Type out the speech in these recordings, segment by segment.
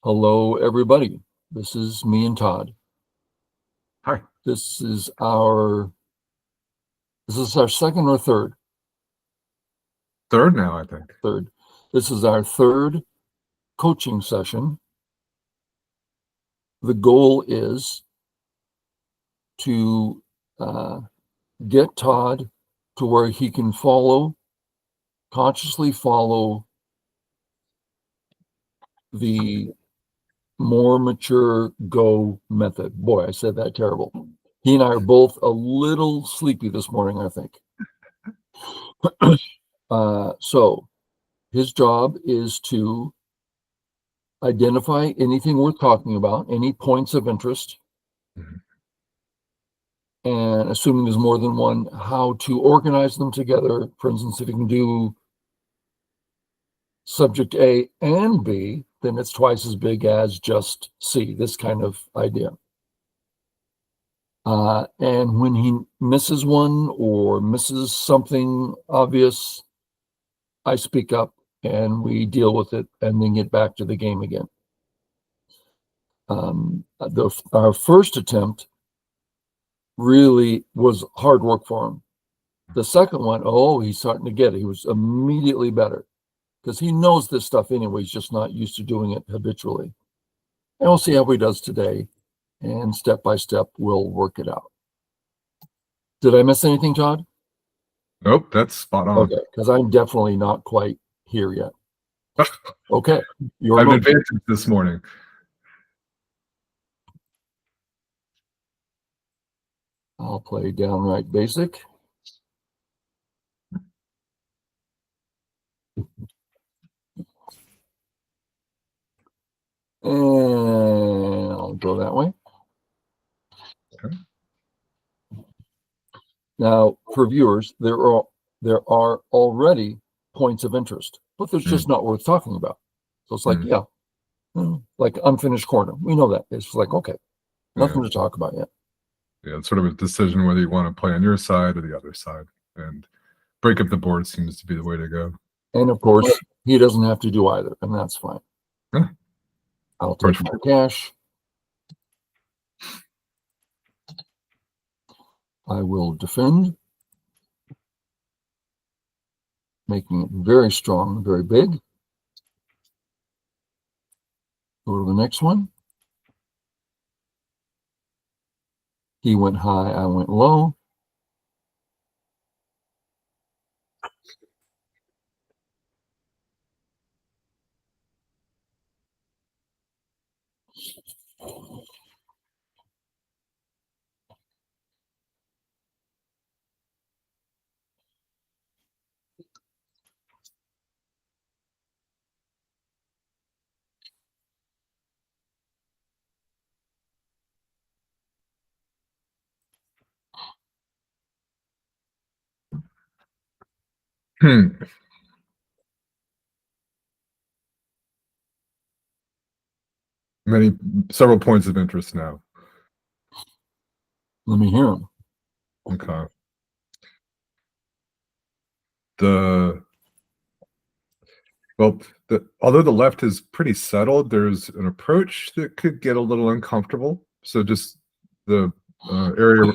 Hello, everybody. This is me and Todd. Hi. This is our second or third? Third now, I think. Third. This is our third coaching session. The goal is to get Todd to where he can consciously follow the more mature go method. Boy, I said that terrible. He and I are both a little sleepy this morning, I think. So his job is to identify anything worth talking about, any points of interest, and assuming there's more than one, how to organize them together. For instance, if you can do subject A and B, then it's twice as big as just C, this kind of idea. And when he misses one or misses something obvious, I speak up and we deal with it and then get back to the game again. Our first attempt really was hard work for him. The second one, he's starting to get it. He was immediately better because he knows this stuff anyway. He's just not used to doing it habitually. And we'll see how he does today. And step by step, we'll work it out. Did I miss anything, Todd? Nope, that's spot on. Okay, because I'm definitely not quite here yet. Okay, I've advanced this morning. I'll play downright basic. And I'll go that way. Okay. Now, for viewers, there are already points of interest, but there's just not worth talking about. So it's like, like unfinished corner. We know that. It's like, okay, nothing to talk about yet. Yeah, it's sort of a decision whether you want to play on your side or the other side. And break up the board seems to be the way to go. And of course, he doesn't have to do either, and that's fine. Yeah. I'll take my cash. I will defend, making it very strong, very big. Go to the next one. He went high, I went low. Several points of interest now. Let me hear him. Okay. Although the left is pretty settled, there's an approach that could get a little uncomfortable. So just the area.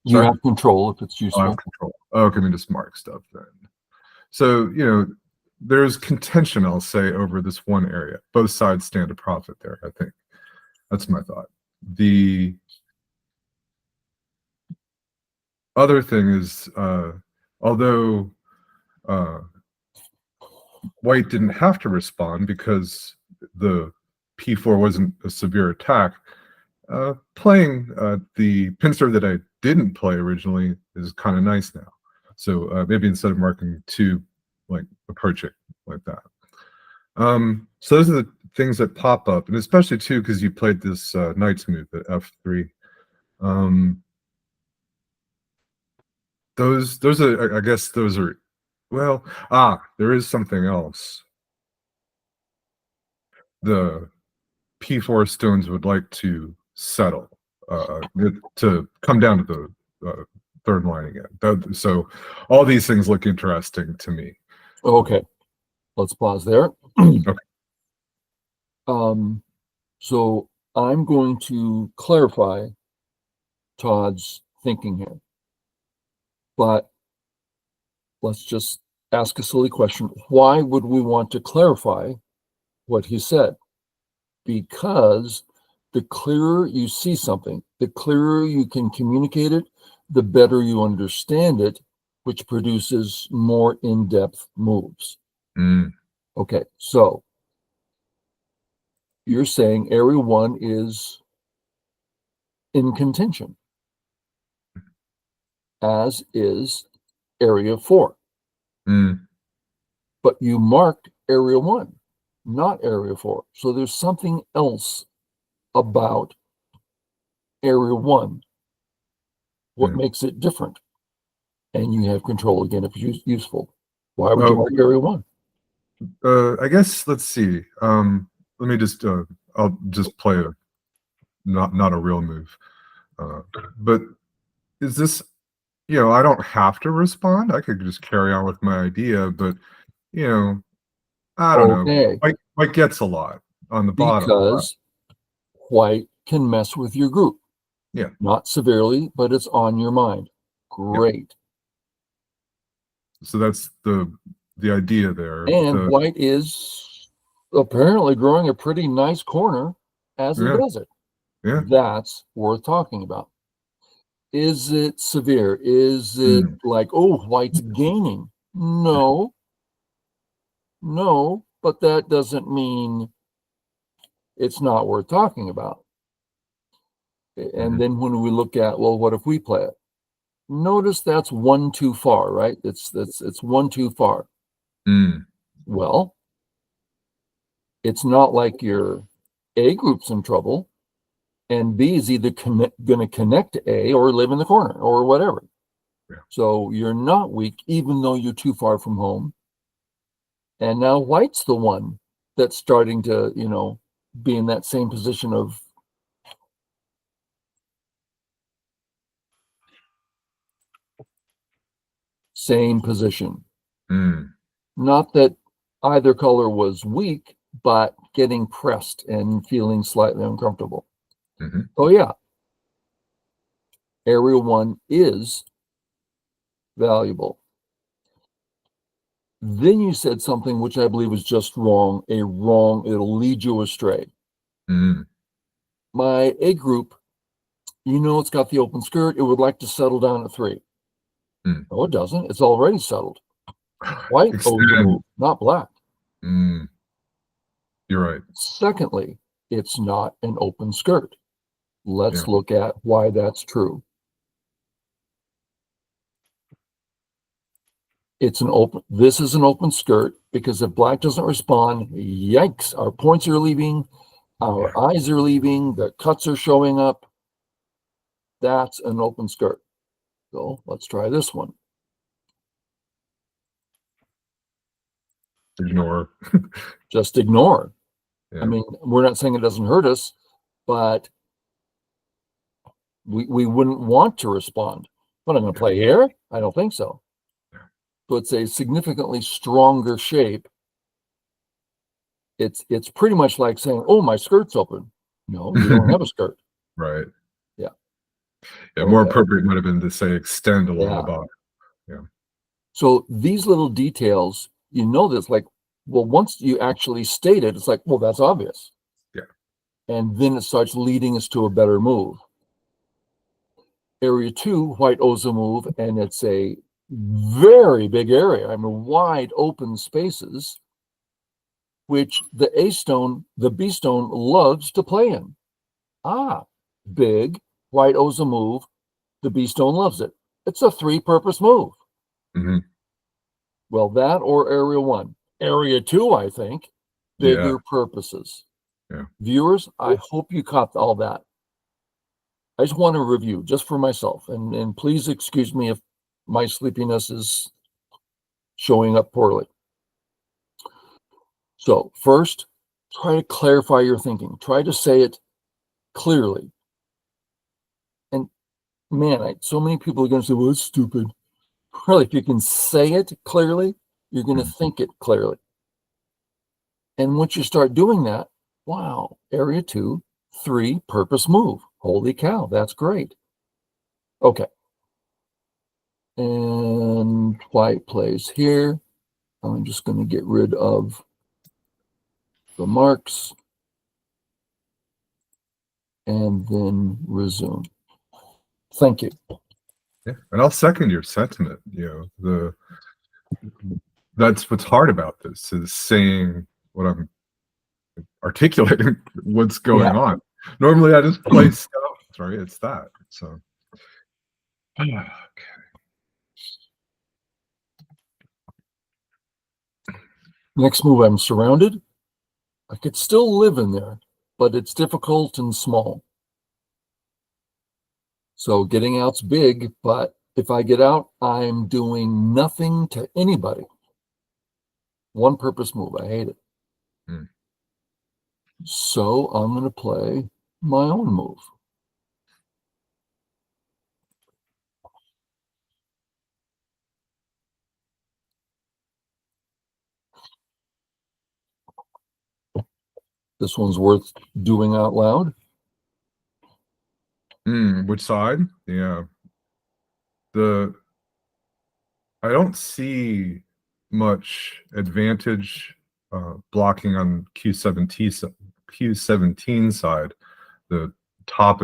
You have control if it's useful. I have control. Okay, let me just mark stuff then. So, there's contention, I'll say, over this one area. Both sides stand to profit there, I think. That's my thought. The other thing is, although White didn't have to respond because the P4 wasn't a severe attack, playing the pincer that I didn't play originally is kind of nice now. So maybe instead of marking 2, like approach it like that. So those are the things that pop up, and especially too because you played this knight's move at F3. Those are, I guess those are, well, there is something else. The P4 stones would like to settle, to come down to the third line again. So all these things look interesting to me. Okay, let's pause there. Okay. So I'm going to clarify Todd's thinking here, but let's just ask a silly question. Why would we want to clarify what he said? Because the clearer you see something, the clearer you can communicate it, the better you understand it, which produces more in-depth moves. Okay, so you're saying area 1 is in contention, as is area 4. But you marked area 1, not area 4. So there's something else about area 1. What makes it different? And you have control again if it's useful. Why would you mark area 1? I guess, let's see. Let me just I'll just play a not a real move. But is this, I don't have to respond. I could just carry on with my idea, but I don't know. White gets a lot on the bottom. Because white can mess with your group. Yeah. Not severely, but it's on your mind. Great. So that's the idea there. And white is apparently growing a pretty nice corner as it does it. Yeah. That's worth talking about. Is it severe? Is it like, oh, white's gaining? No, but that doesn't mean it's not worth talking about. And then when we look at, well, what if we play it? Notice that's one too far, right? It's one too far. Well, it's not like your A group's in trouble and B is either going to connect to A or live in the corner or whatever. Yeah. So you're not weak, even though you're too far from home. And now white's the one that's starting to, be in that same position of same position. Not that either color was weak, but getting pressed and feeling slightly uncomfortable. Oh yeah, area 1 is valuable. Then you said something which I believe is just wrong, it'll lead you astray. My A group, it's got the open skirt, it would like to settle down at 3. No, it doesn't. It's already settled. White owes a move, not black. You're right. Secondly, it's not an open skirt. Let's look at why that's true. This is an open skirt because if black doesn't respond, yikes, our points are leaving, our eyes are leaving, the cuts are showing up. That's an open skirt. So let's try this one. Ignore. Just ignore. Yeah. I mean, we're not saying it doesn't hurt us, but we wouldn't want to respond. But I'm going to play here? I don't think so. So it's a significantly stronger shape. It's pretty much like saying, oh, my skirt's open. No, you don't have a skirt. Right. Yeah. Yeah, more appropriate might have been to say extend along the bottom. Yeah. So these little details, that's like, well, once you actually state it, it's like, well, that's obvious. Yeah. And then it starts leading us to a better move. Area 2, white owes a move, and it's a very big area. I mean, wide open spaces, which the A stone, the B stone loves to play in. Big, white owes a move, the B stone loves it. It's a 3-purpose move. Well, that or area 1. Area 2, I think, bigger purposes. Yeah. Viewers, I hope you caught all that. I just want to review just for myself, and please excuse me if my sleepiness is showing up poorly. So first, try to clarify your thinking. Try to say it clearly. And man, so many people are going to say, well, it's stupid. Really, if you can say it clearly, you're going to think it clearly. And once you start doing that, Wow. Area 2, 3, purpose move. Holy cow, that's great. Okay. And white plays here. I'm just going to get rid of the marks and then resume. Thank you. Yeah, and I'll second your sentiment. That's what's hard about this, is saying what I'm articulating, what's going on. Normally I just play stuff, right? It's that. So okay. Next move, I'm surrounded. I could still live in there, but it's difficult and small. So getting out's big, but if I get out, I'm doing nothing to anybody. One purpose move. I hate it. So I'm going to play my own move. This one's worth doing out loud. Which side? Yeah. I don't see much advantage blocking on Q17 side. The top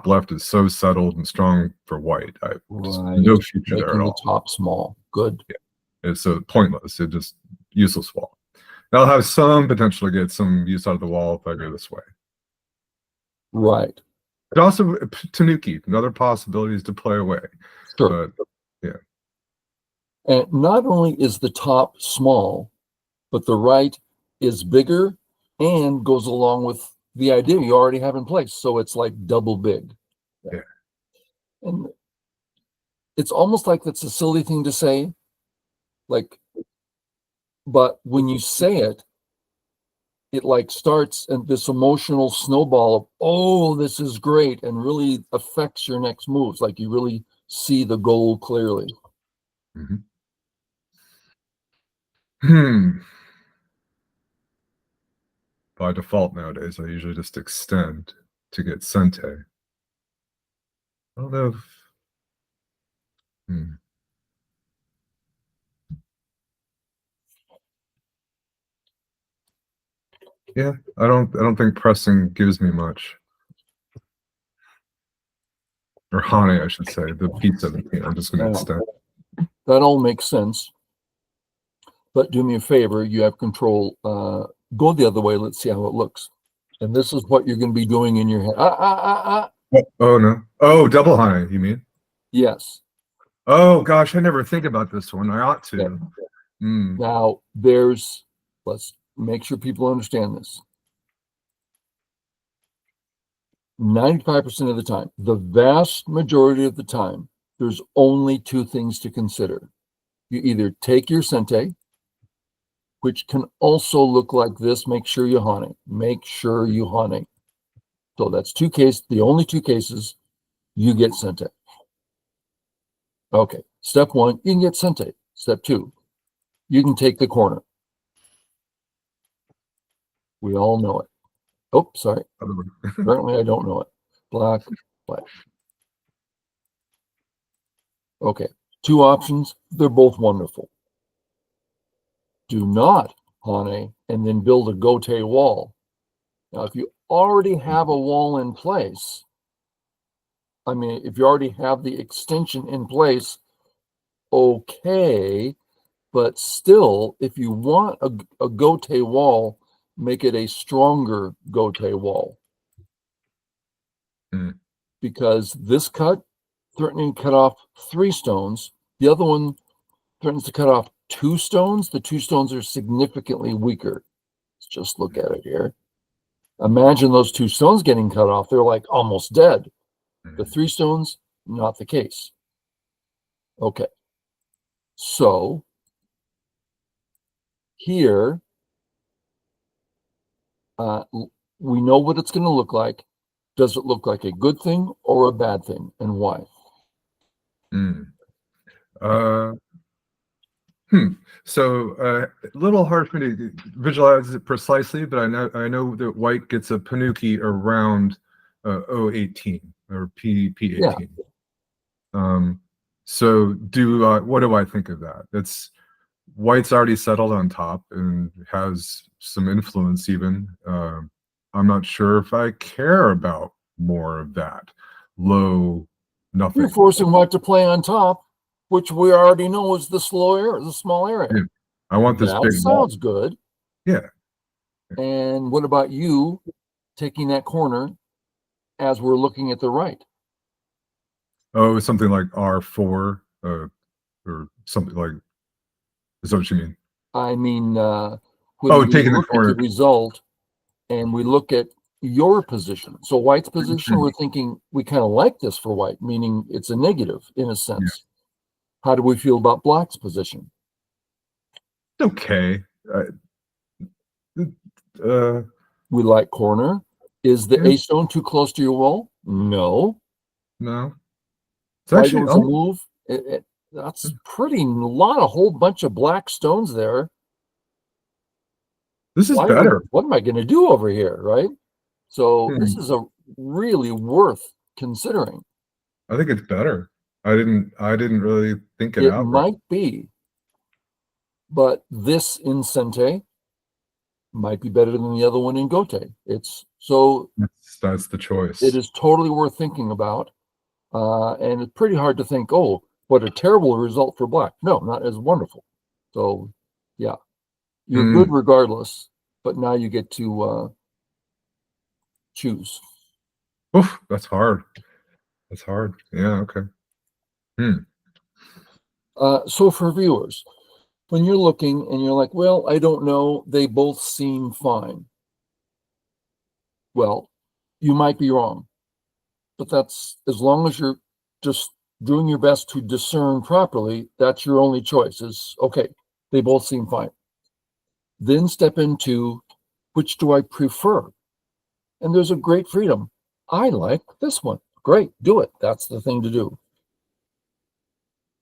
left is so settled and strong for white. Just no future there at all. Making the top small. Good. Yeah. It's pointless. It's just useless wall. I'll have some potential to get some use out of the wall if I go this way. Right. But also Tanuki, another possibility is to play away. Sure. But yeah. And not only is the top small, but the right is bigger and goes along with the idea you already have in place. So it's like double big. Yeah. And it's almost like that's a silly thing to say. But when you say it, it like starts and this emotional snowball of, oh, this is great, and really affects your next moves. Like you really see the goal clearly. By default nowadays, I usually just extend to get Sente. I don't know if... Yeah, I don't think pressing gives me much. Or Hane, I should say, the P17. I'm just going to extend. That all makes sense. But do me a favor, you have control. Go the other way. Let's see how it looks. And this is what you're going to be doing in your head. Oh, no. Oh, double Hane, you mean? Yes. Oh, gosh, I never think about this one. I ought to. Okay. Now, let's make sure people understand this. 95% of the time, the vast majority of the time, there's only two things to consider. You either take your Sente, which can also look like this. Make sure you Hane. Make sure you Hane. So that's the only two cases you get Sente. Okay, step one, you can get Sente. Step two, you can take the corner. We all know it. Oh, sorry. Apparently I don't know it. Black, black. Okay, two options. They're both wonderful. Do not Hane and then build a Gote wall. Now, if you already have a wall in place, I mean, if you already have the extension in place, okay, but still, if you want a Gote wall, make it a stronger Gote wall. Because this cut, threatening to cut off 3 stones, the other one threatens to cut off 2 stones. The 2 stones are significantly weaker. Let's just look at it here. Imagine those 2 stones getting cut off. They're like almost dead. The 3 stones, not the case. Okay. So here, we know what it's going to look like. Does it look like a good thing or a bad thing, and why? So a little hard for me to visualize it precisely, but I know that white gets a Panuki around 018 or P18. So what do I think of that? It's white's already settled on top and has some influence even. I'm not sure if I care about more of that. Low, nothing. You're forcing white to play on top, which we already know is the small area. Yeah. I want this that big sounds ball. good. Yeah. And what about you taking that corner as we're looking at the right? Oh, something like R4 or something like. Is that what you mean? I mean, when we taking the look at corner. the result and we look at your position, so white's position, we're thinking we kind of like this for white, meaning it's a negative in a sense. Yeah. How do we feel about black's position? Okay. We like corner. Is the A stone too close to your wall? No. No. It's actually a move. That's pretty a whole bunch of black stones there. This is better. What am I going to do over here, right? So this is a really worth considering. I think it's better. I didn't really think it out. It might be, but this in Sente might be better than the other one in Gote. It's so that's the choice. It is totally worth thinking about, and it's pretty hard to think, oh, what a terrible result for black. No, not as wonderful. So, yeah, you're good regardless, but now you get to choose. Oof, that's hard. That's hard. Yeah. Okay. So for viewers, when you're looking and you're like, well, I don't know, they both seem fine. Well, you might be wrong, but that's as long as you're just doing your best to discern properly, that's your only choice is, okay, they both seem fine. Then step into, which do I prefer? And there's a great freedom. I like this one. Great, do it. That's the thing to do.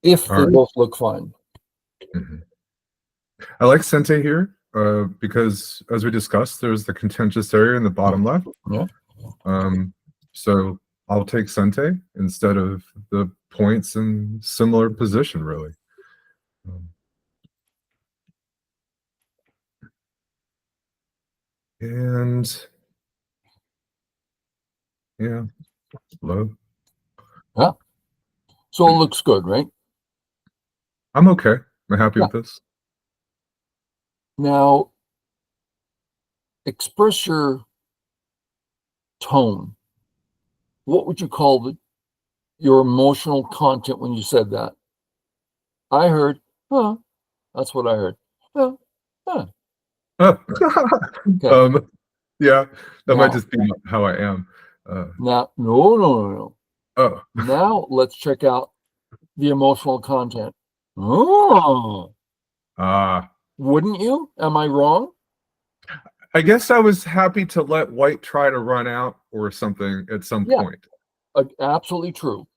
If they both look fine. I like Sente here because, as we discussed, there's the contentious area in the bottom left. Yeah. So I'll take Sente instead of the points in similar position, really. And yeah, low. Yeah. So it looks good, right? I'm okay. I'm happy with this. Now, express your tone. What would you call your emotional content when you said that? I heard, huh. That's what I heard. Huh. Huh. Okay. Yeah, that might just be how I am. Now, no. Oh. Now let's check out the emotional content. Oh. Wouldn't you? Am I wrong? I guess I was happy to let white try to run out or something at some point. Absolutely true.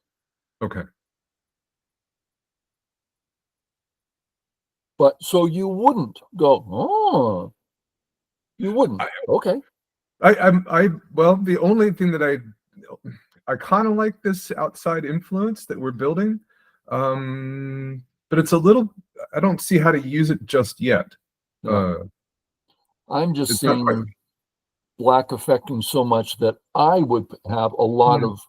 Okay. But so you wouldn't go, oh, you wouldn't. Okay. Well, the only thing that I kind of like this outside influence that we're building, but it's a little, I don't see how to use it just yet. No. I'm just seeing black affecting so much that I would have a lot of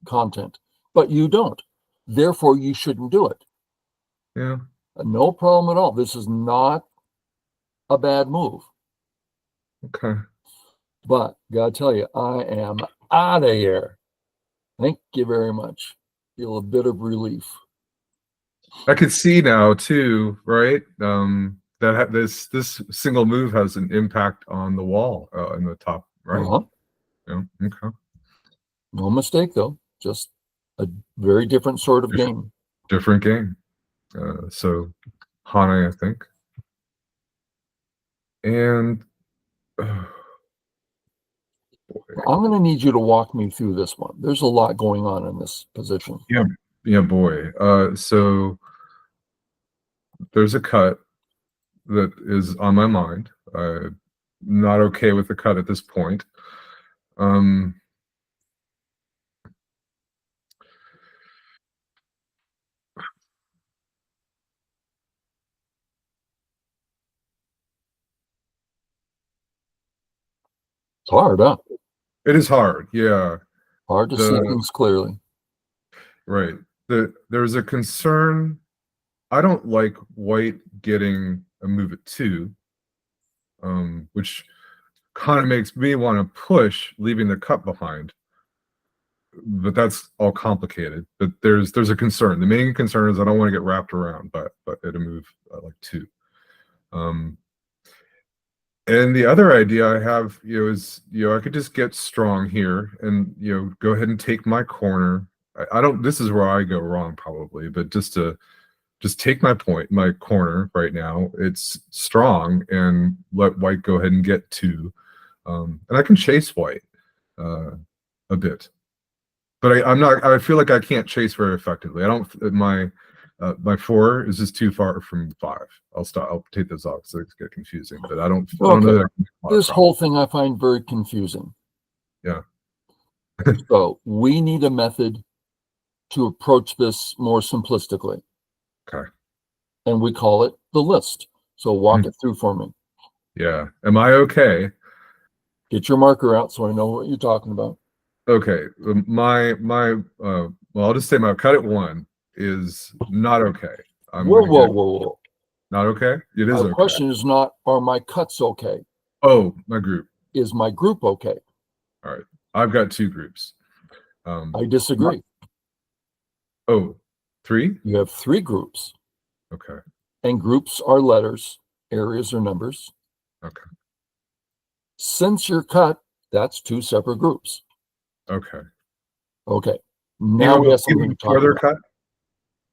content, but you don't. Therefore, you shouldn't do it. Yeah. No problem at all. This is not a bad move. Okay. But gotta tell you, I am out of here. Thank you very much. Feel a bit of relief. I can see now too, right? That this single move has an impact on the wall in the top right. Yeah. Okay. No mistake though. Just a very different sort of game. Different game. So Hane, I think. And I'm going to need you to walk me through this one. There's a lot going on in this position. Yeah, boy. So there's a cut that is on my mind. Not okay with the cut at this point. It's hard, huh? It is hard, yeah. Hard to see things clearly. Right. There's a concern. I don't like white getting a move at 2, which kind of makes me want to push, leaving the cut behind. But that's all complicated. But there's a concern. The main concern is I don't want to get wrapped around by at a move like 2. And the other idea I have, is I could just get strong here and go ahead and take my corner. I don't. This is where I go wrong probably, but just take my corner right now. It's strong, and let white go ahead and get 2, and I can chase white a bit. But I'm not. I feel like I can't chase very effectively. I don't. My 4 is just too far from 5. I'll stop. I'll take those off so it's get confusing. But I don't. Okay. I don't know that this whole thing I find very confusing. Yeah. So we need a method to approach this more simplistically. Okay. And we call it the list. So walk it through for me. Yeah. Am I okay? Get your marker out so I know what you're talking about. Okay. Well, I'll just say my cut at 1 is not okay. Whoa. Not okay? It is Our okay. question is not, are my cuts okay? Oh, my group. Is my group okay? All right. I've got 2 groups. I disagree. 3? You have 3 groups. Okay. And groups are letters, areas are numbers. Okay. Since you're cut, that's 2 separate groups. Okay. Okay. Now we have something to talk about. Cut?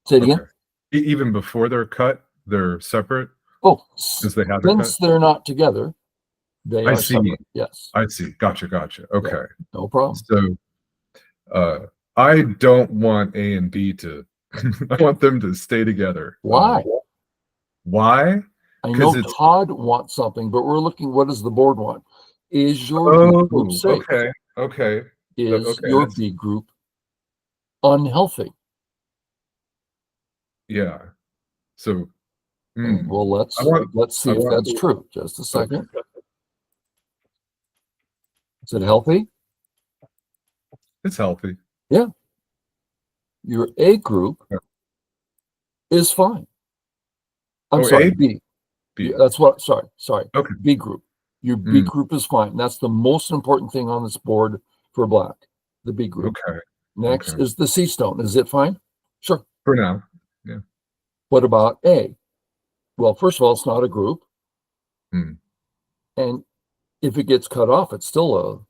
Say it again. Even before they're cut, they're separate? Oh, since they have their cut? they're not together, they are see. separate. Yes. I see. Gotcha. Okay. Yeah, no problem. So I don't want A and B to I want them to stay together. Why? Why? I know Todd wants something, but we're looking, what does the board want? Is your B group safe? Okay. Is your B group unhealthy? Yeah. So well, let's see if that's true. Just a second. Is it healthy? It's healthy. Yeah. Your A group is fine. I'm sorry, B. That's what, sorry. Okay. B group. Your B group is fine. That's the most important thing on this board for black, the B group. Okay. Next is the C stone. Is it fine? Sure. For now. Yeah. What about A? Well, first of all, it's not a group. And if it gets cut off, it's still a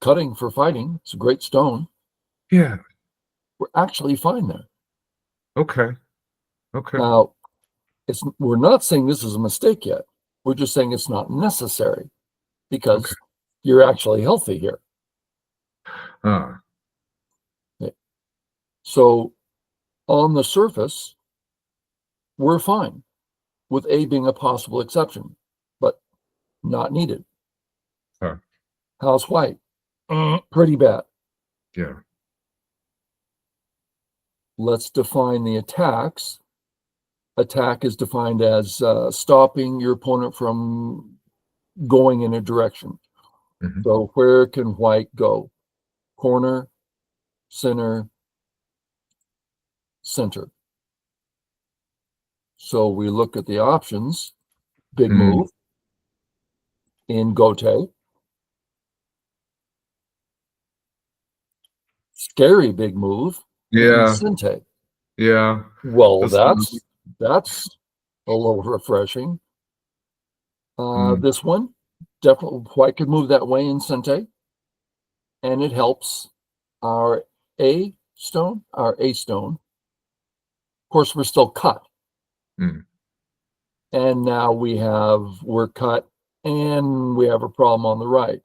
cutting for fighting. It's a great stone. Yeah. We're actually fine there. Okay. Now, we're not saying this is a mistake yet. We're just saying it's not necessary because you're actually healthy here. Okay. So on the surface, we're fine with A being a possible exception, but not needed. How's white? Pretty bad. Yeah. Let's define the attacks. Attack is defined as stopping your opponent from going in a direction. So where can white go? Corner, center. So we look at the options. Big move in Gote. Scary big move in Sente. Yeah. Well, that's a little refreshing. This one, definitely white could move that way in Sente. And it helps our A stone. Of course, we're still cut. And now we're cut and we have a problem on the right.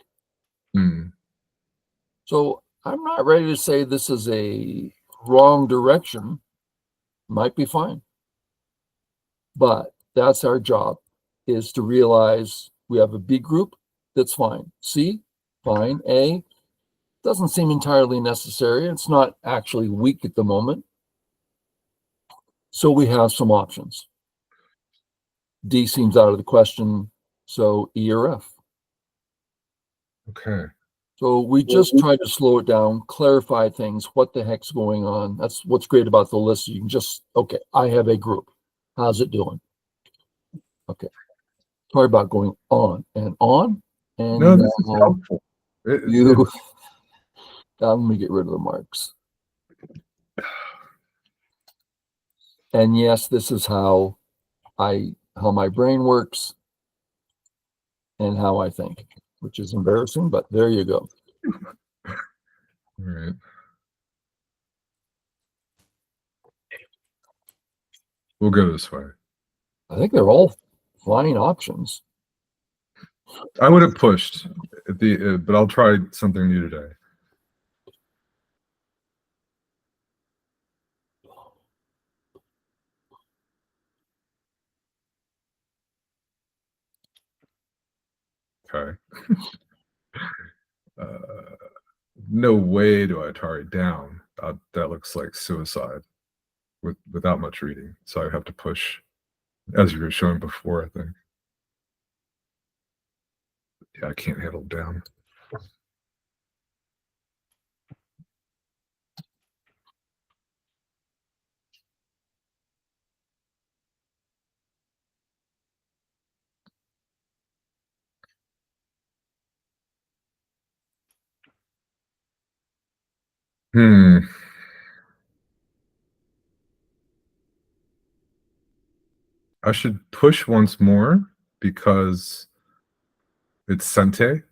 So I'm not ready to say this is a wrong direction. Might be fine. But that's our job, is to realize we have a B group, that's fine. C, fine. A, doesn't seem entirely necessary. It's not actually weak at the moment. So we have some options. D seems out of the question, so E or F. Okay. So we just try to slow it down, clarify things, what the heck's going on. That's what's great about the list. You can just, okay, I have a group. How's it doing? Okay. Sorry about going on and on. And No, this is helpful. Let me get rid of the marks. And yes, this is how my brain works and how I think, which is embarrassing, but there you go. All right. We'll go this way. I think they're all fine options. I would have pushed at the, but I'll try something new today. Okay. No way do I Atari down. That looks like suicide without much reading. So I have to push, as you were showing before, I think. Yeah, I can't handle down. I should push once more because it's Sente.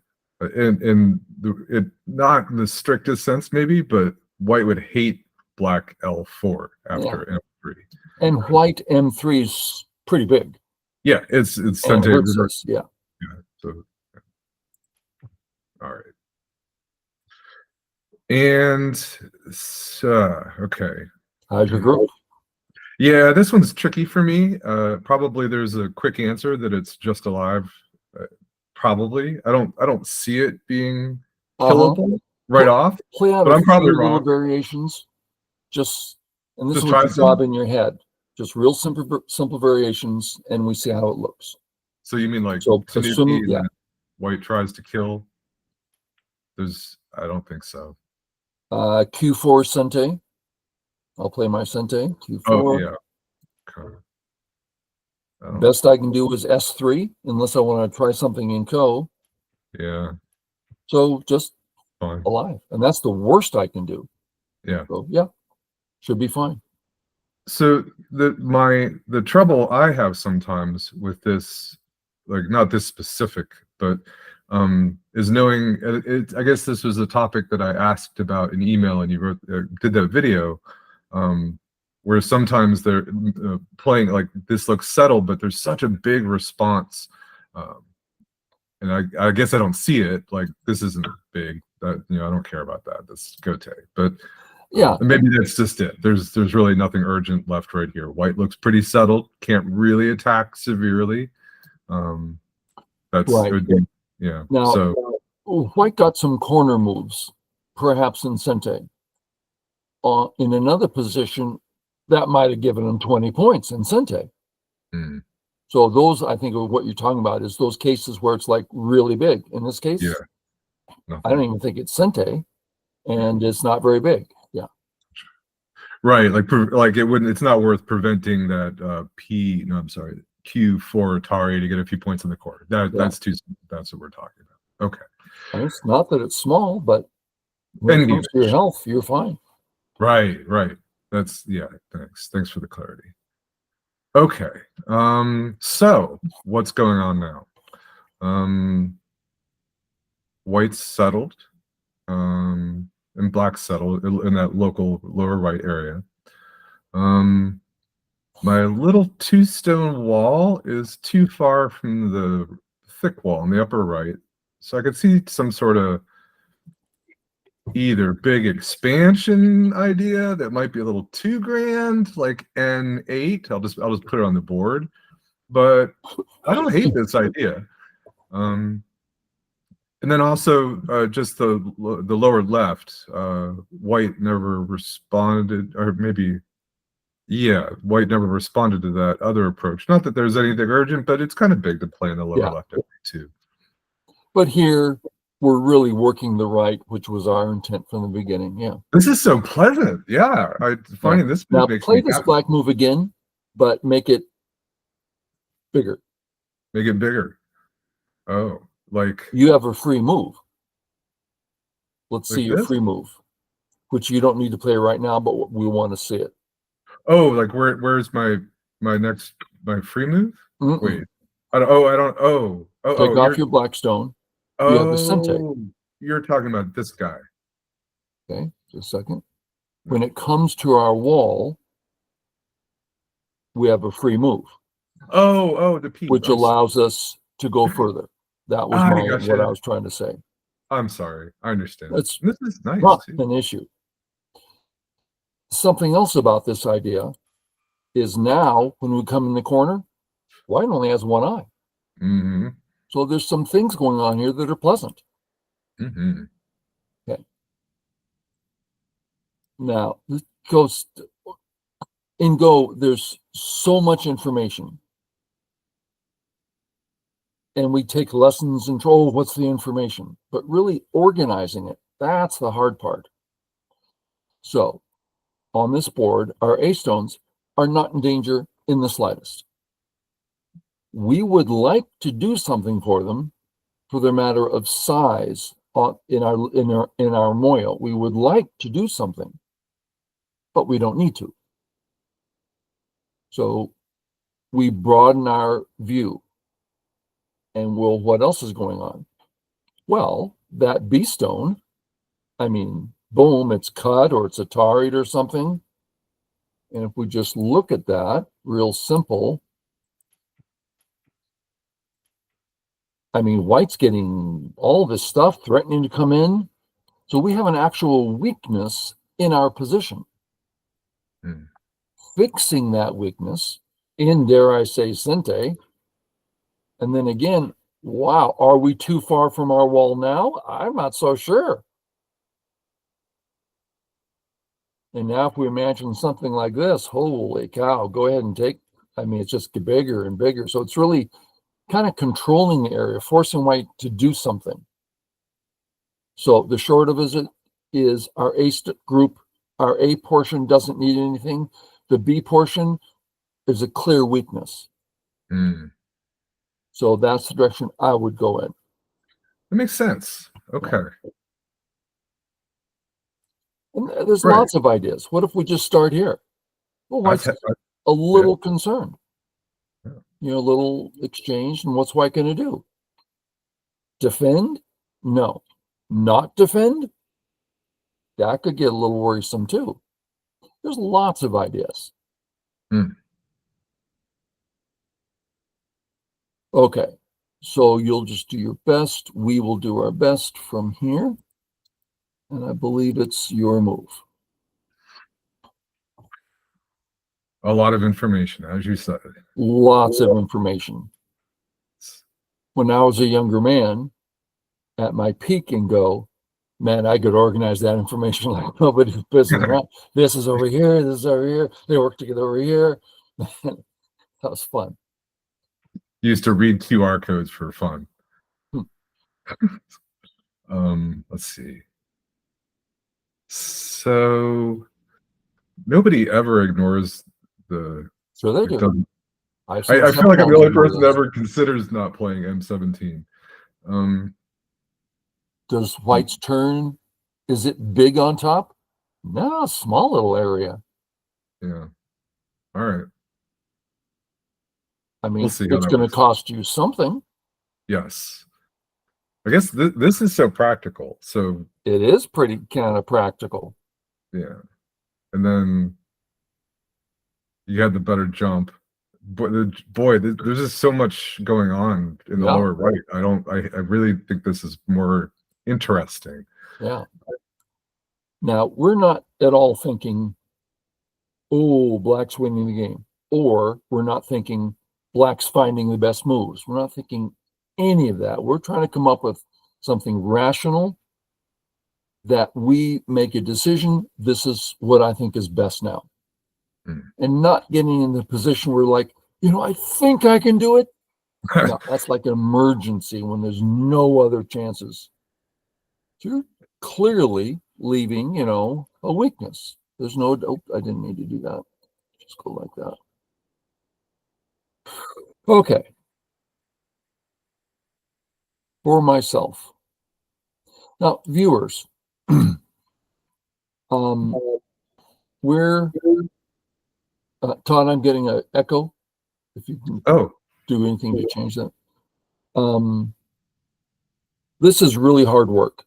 It not in the strictest sense, maybe, but white would hate black L4 after M3. And white M3 is pretty big. Yeah, it's Sente. Yeah. So, all right. And so, okay. How's your group? Yeah, this one's tricky for me. Probably there's a quick answer that it's just alive. Probably. I don't see it being killable right off. Play out but I'm probably little wrong. variations. And this Just is try your job in your head. Just real simple variations, and we see how it looks. So you mean like assuming, yeah, white tries to kill? I don't think so. Q4 Sente. I'll play my Sente. Q4. Oh yeah. Okay. Best I can do is S3, unless I want to try something in Co. Yeah. So just fine. Alive, and that's the worst I can do. Yeah. So yeah, should be fine. So the trouble I have sometimes with this, like not this specific, but is knowing it. I guess this was a topic that I asked about in email, and you did that video, where sometimes they're playing like this looks settled, but there's such a big response, and I guess I don't see it. Like this isn't big. That I don't care about that. That's Gote, but. Yeah, maybe that's just it. There's really nothing urgent left right here. White looks pretty settled. Can't really attack severely. That's right. Yeah. Now, so White got some corner moves, perhaps in Sente. In another position, that might have given him 20 points in Sente. So those, I think, are what you're talking about, is those cases where it's like really big. In this case, I don't even think it's Sente, and it's not very big. Yeah. Right, like it wouldn't. It's not worth preventing that Q4 Atari to get a few points in the court. That's too. That's what we're talking about. Okay. And it's not that it's small, but when it comes to your health, you're fine. Right. That's Thanks for the clarity. Okay. So what's going on now? White's settled. And black settled in that local lower right area. My little 2-stone wall is too far from the thick wall in the upper right, so I could see some sort of either big expansion idea that might be a little too grand, like N8. I'll just put it on the board. But I don't hate this idea. And then also just the lower left, white never responded, or maybe, yeah, white never responded to that other approach. Not that there's anything urgent, but it's kind of big to play in the lower left too. But here we're really working the right, which was our intent from the beginning. Yeah. This is so pleasant. Yeah, finding this move now makes play me this happy. black move again, but make it bigger. Make it bigger. Oh, like you have a free move. Let's like see your this? free move, which you don't need to play right now, but we want to see it. Oh, like where's my free move? Mm-mm. Wait, I don't. Take off your Blackstone. You have the Sente. You're talking about this guy. Okay, just a second. When it comes to our wall, we have a free move. Oh, the P, which allows us to go further. That was what I was trying to say. I'm sorry. I understand. This is nice. Not an issue. Something else about this idea is now when we come in the corner, white only has one eye. Mm-hmm. So there's some things going on here that are pleasant. Mm-hmm. Okay. Now, this goes in Go, there's so much information. And we take lessons and what's the information? But really organizing it, that's the hard part. So on this board, our A stones are not in danger in the slightest. We would like to do something for them for their matter of size in our moil. We would like to do something, but we don't need to. So we broaden our view. And well, what else is going on? Well, that B stone, I mean, boom, it's cut or it's ataried or something. And if we just look at that, real simple, I mean, white's getting all this stuff threatening to come in. So we have an actual weakness in our position. Fixing that weakness in, dare I say, Sente. And then again, wow, are we too far from our wall now? I'm not so sure. And now if we imagine something like this, holy cow, go ahead and take, I mean, it's just bigger and bigger. So it's really kind of controlling the area, forcing white to do something. So the short of it is our A group, our A portion doesn't need anything. The B portion is a clear weakness. So that's the direction I would go in. That makes sense. Okay. And there's lots of ideas. What if we just start here? Well, white's a little concerned. You know, a little exchange, and what's white going to do? Defend? No. Not defend? That could get a little worrisome too. There's lots of ideas. Okay, so you'll just do your best. We will do our best from here. And I believe it's your move. A lot of information, as you said. Lots of information. When I was a younger man, at my peak and Go, man, I could organize that information like nobody's business. This is over here, this is over here. They work together over here. That was fun. Used to read QR codes for fun. Let's see. So nobody ever ignores the. Sure they do. I feel like I'm the only person that ever considers not playing M17. Does white's turn? Is it big on top? No, small little area. Yeah. All right. I mean, it's going to cost you something. Yes. I guess this is so practical. So it is pretty kind of practical. Yeah. And then you had the better jump. Boy, there's just so much going on in the lower right. I really think this is more interesting. Yeah. Now, we're not at all thinking, oh, black's winning the game, or we're not thinking black's finding the best moves. We're not thinking any of that. We're trying to come up with something rational that we make a decision. This is what I think is best now. And not getting in the position where, like, I think I can do it. No, that's like an emergency when there's no other chances. So you're clearly leaving, a weakness. There's no, I didn't need to do that. Just go like that. Okay. For myself. Now, viewers, we're, Todd, I'm getting an echo. If you can do anything to change that. This is really hard work.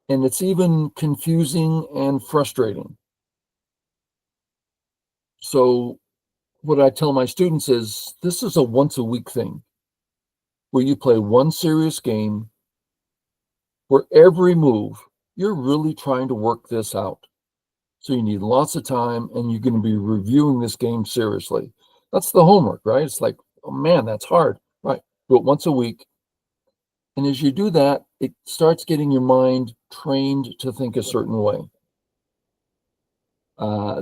And it's even confusing and frustrating. So what I tell my students is this is a once a week thing where you play one serious game where every move, you're really trying to work this out. So you need lots of time and you're going to be reviewing this game seriously. That's the homework, right? It's like, oh man, that's hard. Right. Do it once a week. And as you do that, it starts getting your mind trained to think a certain way.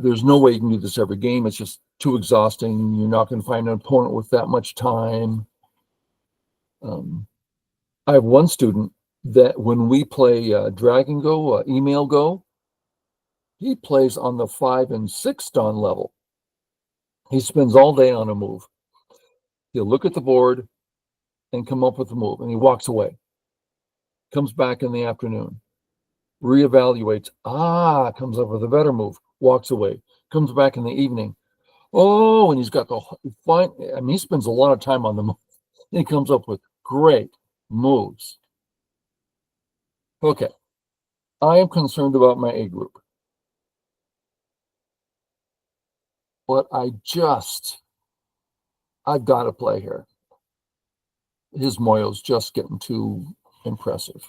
There's no way you can do this every game. It's just too exhausting. You're not going to find an opponent with that much time. I have one student that when we play Dragon Go, Email Go, he plays on the 5 and 6 dawn level. He spends all day on a move. He'll look at the board and come up with a move, and he walks away. Comes back in the afternoon, reevaluates. Comes up with a better move, walks away. Comes back in the evening. Oh, and he's got the fine. I mean, he spends a lot of time on the move. And he comes up with great moves. Okay, I am concerned about my A group. But I've got to play here. His Moyo's just getting too impressive.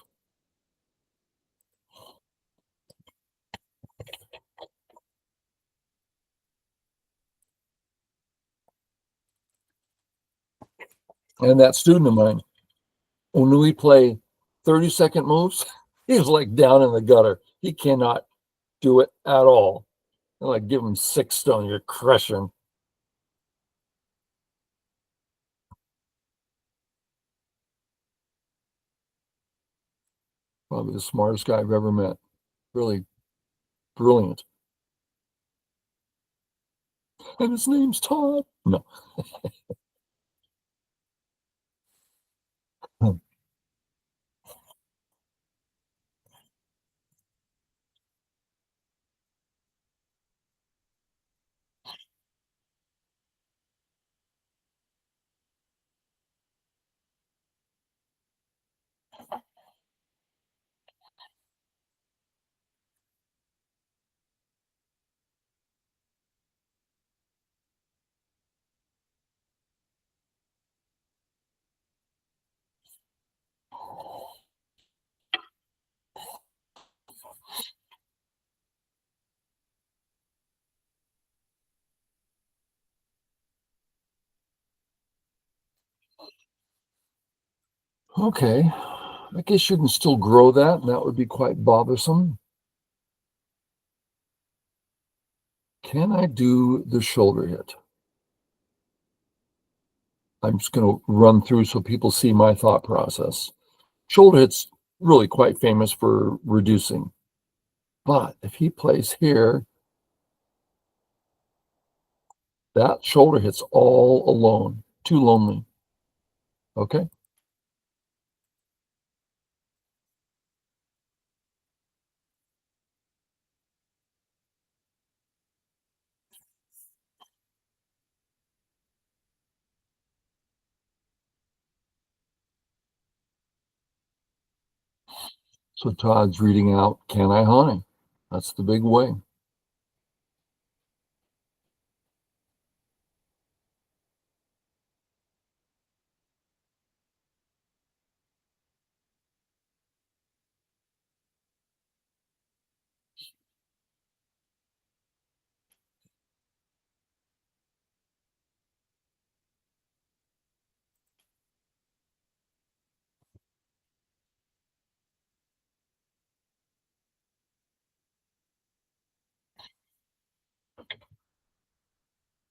And that student of mine, when we play 30-second moves, he's like down in the gutter. He cannot do it at all. I'm like, give him 6 stone, you're crushing. Probably the smartest guy I've ever met. Really brilliant. And his name's Todd. No. Okay. I guess you can still grow that, and that would be quite bothersome. Can I do the shoulder hit? I'm just going to run through so people see my thought process. Shoulder hit's really quite famous for reducing. But if he plays here, that shoulder hit's all alone. Too lonely. Okay. So Todd's reading out, can I honey? That's the big way.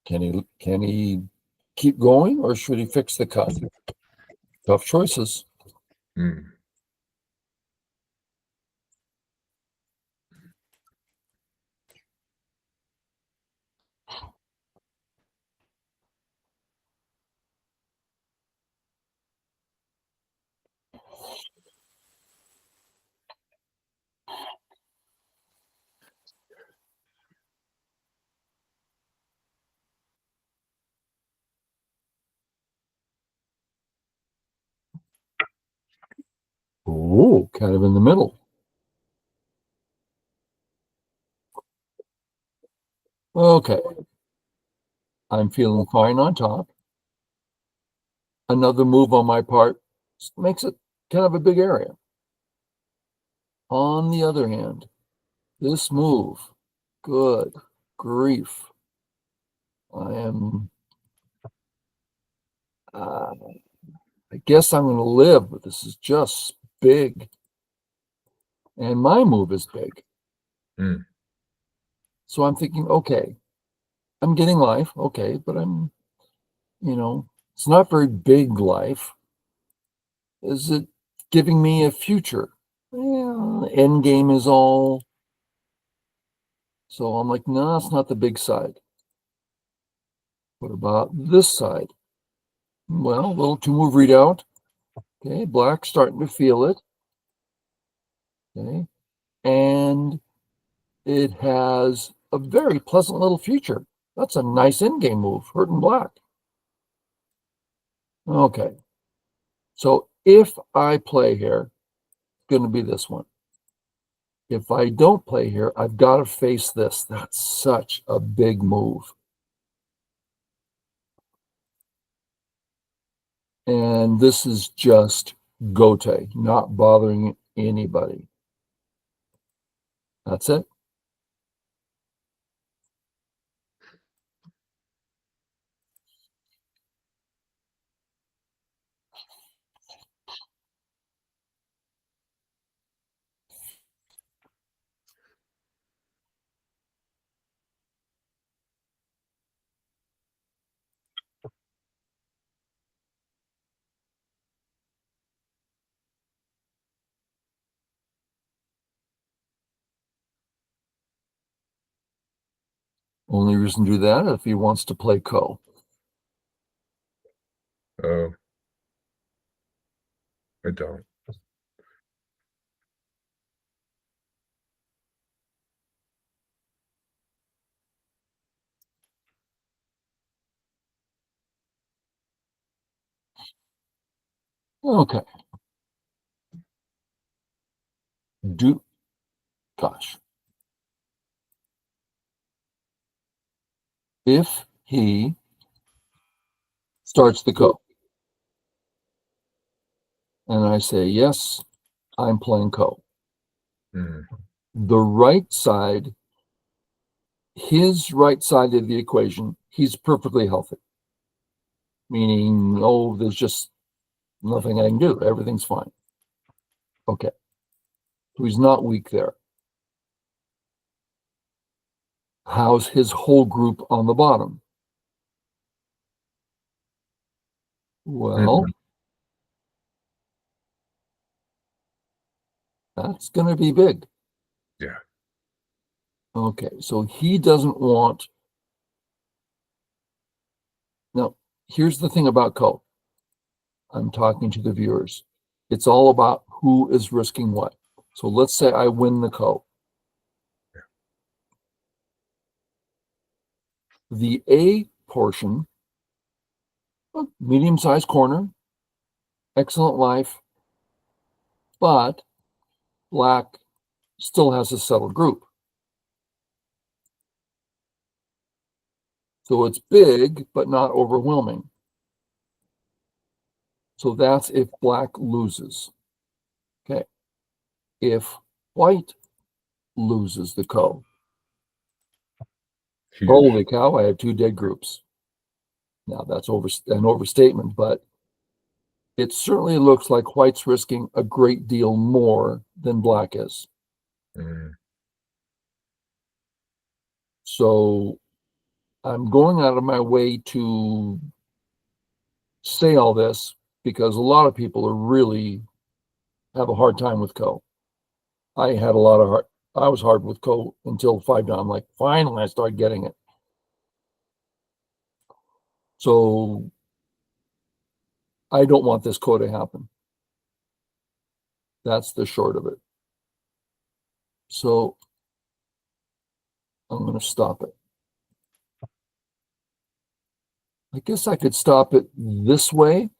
Can he keep going, or should he fix the cut? Tough choices. Mm. Ooh, kind of in the middle. Okay. I'm feeling fine on top. Another move on my part makes it kind of a big area. On the other hand, this move, good grief. I guess I'm going to live, but this is just big. And my move is big. Mm. So I'm thinking, okay, I'm getting life. Okay, but it's not very big life. Is it giving me a future? Yeah, end game is all. So I'm like, no, it's not the big side. What about this side? Well, little two move readout. Okay, black starting to feel it. Okay, and it has a very pleasant little future. That's a nice end game move, hurting black. Okay, so if I play here, it's going to be this one. If I don't play here, I've got to face this. That's such a big move. And this is just gote, not bothering anybody. That's it. Only reason to do that if he wants to play ko. Oh, I don't. Okay. Gosh. If he starts the ko, and I say, yes, I'm playing ko. Mm. The right side, his right side of the equation, he's perfectly healthy. Meaning, oh, there's just nothing I can do. Everything's fine. Okay. So he's not weak there. How's his whole group on the bottom? Well, Mm. that's going to be big. Yeah. Okay, so he doesn't want. Now, here's the thing about ko. I'm talking to the viewers. It's all about who is risking what. So let's say I win the ko. The A portion, medium-sized corner, excellent life, but black still has a settled group. So it's big, but not overwhelming. So that's if black loses. Okay. If white loses the ko, Huge. holy cow, I have two dead groups. Now that's an overstatement, but it certainly looks like white's risking a great deal more than black is. Mm. So I'm going out of my way to say all this because a lot of people are really have a hard time with Ko. I had a lot of hard. I was hard with Ko until 5 down. I'm like, finally, I started getting it. So I don't want this Ko to happen. That's the short of it. So I'm going to stop it. I guess I could stop it this way.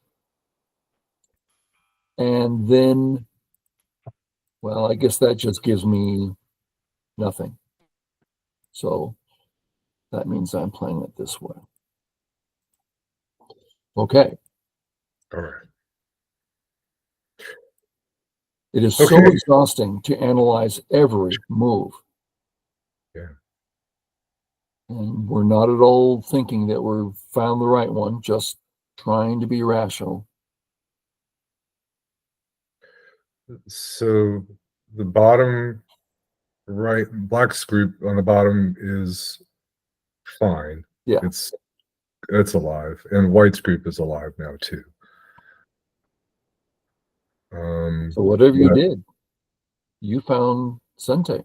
And then, well, I guess that just gives me nothing. So that means I'm playing it this way. Okay. All right. It is so exhausting to analyze every move. Yeah. And we're not at all thinking that we've found the right one, just trying to be rational. So the bottom right, black's group on the bottom is fine. Yeah. It's alive, and white's group is alive now too. So whatever you did, you found Sente.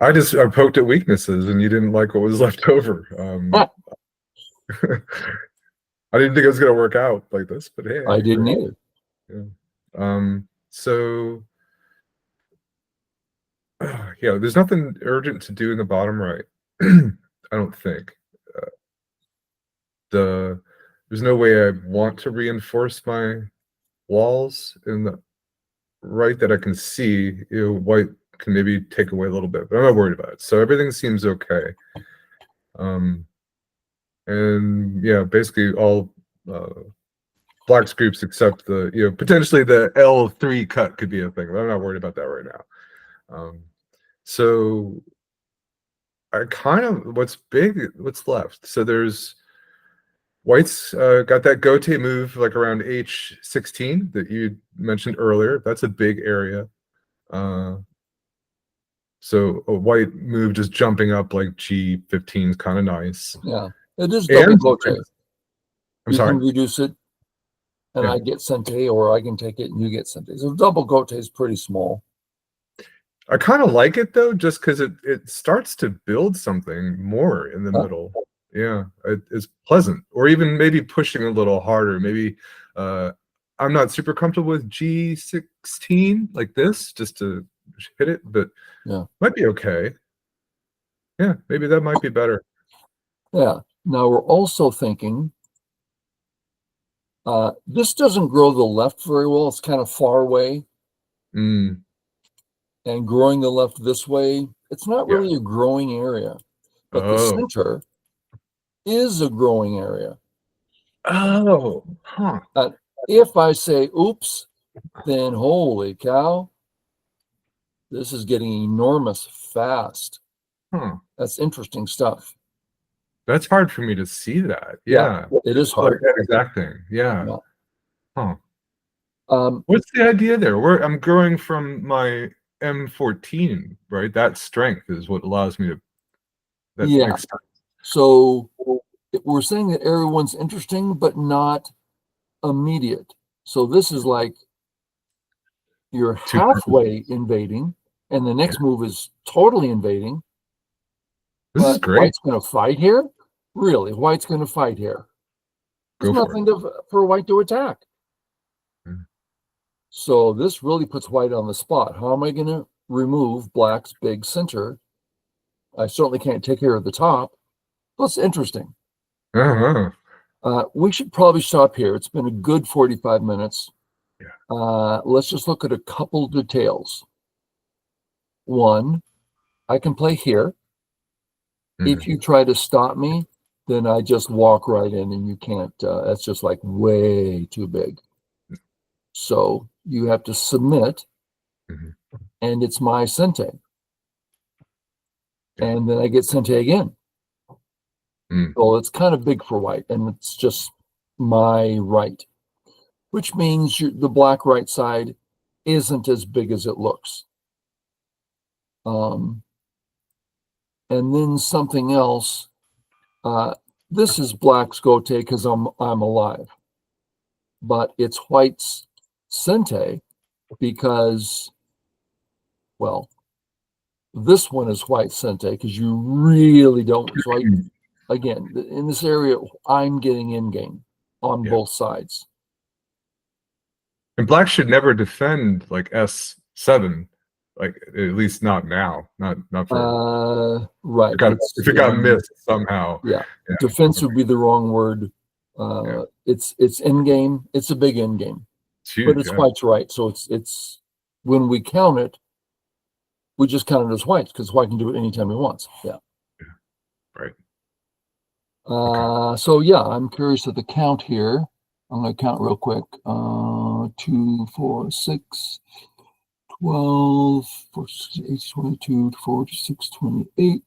I poked at weaknesses, and you didn't like what was left over. I didn't think it was going to work out like this, but hey, I didn't either. Yeah. So yeah, there's nothing urgent to do in the bottom right. I don't think. There's no way I want to reinforce my walls in the right that I can see. White can maybe take away a little bit, but I'm not worried about it. So everything seems okay. And yeah, basically all black's groups except the potentially the L3 cut could be a thing, but I'm not worried about that right now. So I kind of what's left. So there's white's got that gote move like around H16 that you mentioned earlier. That's a big area. So a white move just jumping up like G15 is kind of nice. Yeah, it is double gote. I'm sorry. You can reduce it, and I get Sente, or I can take it and you get Sente. So double gote is pretty small. I kind of like it though, just because it starts to build something more in the middle. Yeah, it's pleasant, or even maybe pushing a little harder. Maybe I'm not super comfortable with G16 like this, just to hit it, but might be okay. Yeah, maybe that might be better. Yeah. Now we're also thinking this doesn't grow the left very well. It's kind of far away. And growing the left this way, it's not really a growing area. But the center is a growing area. If I say, oops, then holy cow, this is getting enormous fast. That's interesting stuff. That's hard for me to see that. Yeah, it is hard. Like that exact thing. Yeah. Huh. What's the idea there? I'm growing from my M14, right? That strength is what allows me to. That makes sense. So we're saying that everyone's interesting, but not immediate. So this is like you're halfway invading, and the next move is totally invading. This is great. White's going to fight here? Really? White's going to fight here? There's nothing for white to attack. So this really puts white on the spot. How am I going to remove black's big center? I certainly can't take care of the top. That's interesting. We should probably stop here. It's been a good 45 minutes. Let's just look at a couple details. One, I can play here. If you try to stop me, then I just walk right in and you can't. That's just like way too big. So you have to submit, and it's my Sente. And then I get Sente again. So it's kind of big for white, and it's just my right, which means the black right side isn't as big as it looks. and then something else. This is black's gote because I'm alive, but it's white's sente because, well, this one is white sente because you really don't. So again, in this area, I'm getting in game on both sides. And black should never defend like S7, like at least not now, not for right. if it got missed somehow. Yeah, defense would be the wrong word. It's in game. It's a big in game, but it's white's right. So it's when we count it, we just count it as white because white can do it anytime he wants. Yeah. Right. So yeah, I'm curious at the count here. I'm going to count real quick. 2, 4, 6, 12, 8, 22, 46, 28,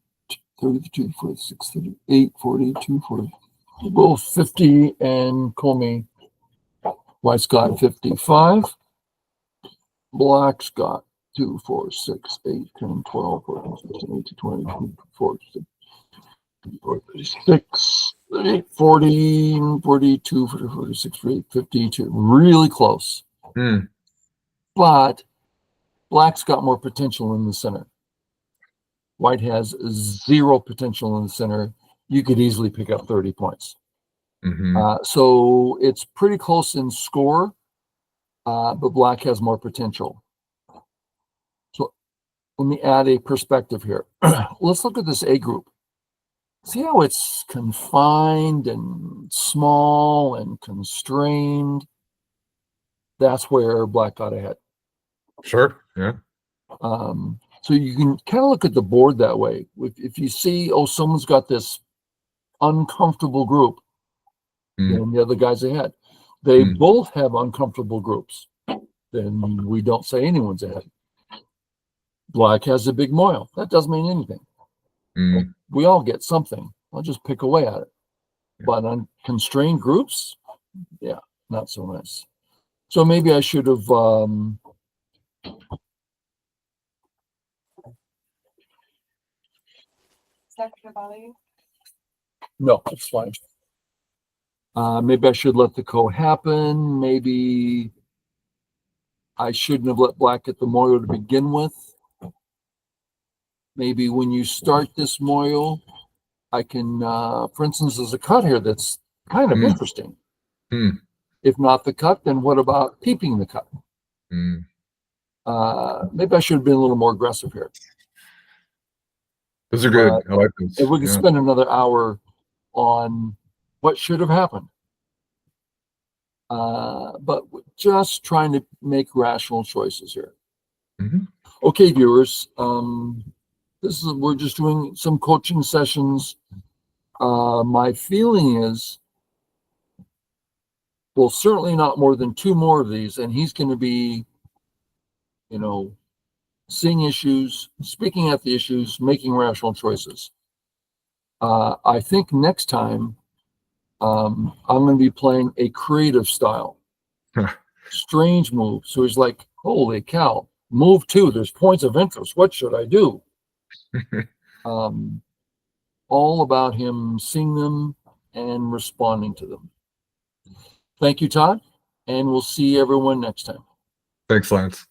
32, 46, 38, 42, 40. Both 50 and Comey. White's got 55. Black's got 2, 4, 6, 8, 10, 12, 14, 15, 18, 20, 22, 46. 36, 38, 40, 42, 46, 48, 52. Really close. But black's got more potential in the center. White has 0 potential in the center. You could easily pick up 30 points. So it's pretty close in score, but black has more potential. So let me add a perspective here. Let's look at this A group. See how it's confined and small and constrained? That's where black got ahead. Sure, yeah. So you can kind of look at the board that way. If you see, oh, someone's got this uncomfortable group, then the other guy's ahead. They both have uncomfortable groups. Then we don't say anyone's ahead. Black has a big moil. That doesn't mean anything. We all get something. I'll just pick away at it. But on constrained groups, yeah, not so nice. So maybe I should have no, it's fine. Maybe I should let the code happen. Maybe I shouldn't have let black get the moil to begin with. Maybe when you start this moil, I can, for instance, there's a cut here that's kind of interesting. If not the cut, then what about peeping the cut? Maybe I should have been a little more aggressive here. Those are good. I like those. If we can spend another hour on what should have happened. But just trying to make rational choices here. Okay, viewers. We're just doing some coaching sessions. My feeling is, well, certainly not more than 2 more of these, and he's going to be, seeing issues, speaking at the issues, making rational choices. I think next time I'm going to be playing a creative style. Strange move. So he's like, holy cow, move 2, there's points of interest. What should I do? All about him seeing them and responding to them. Thank you, Todd, and we'll see everyone next time. Thanks, Lance.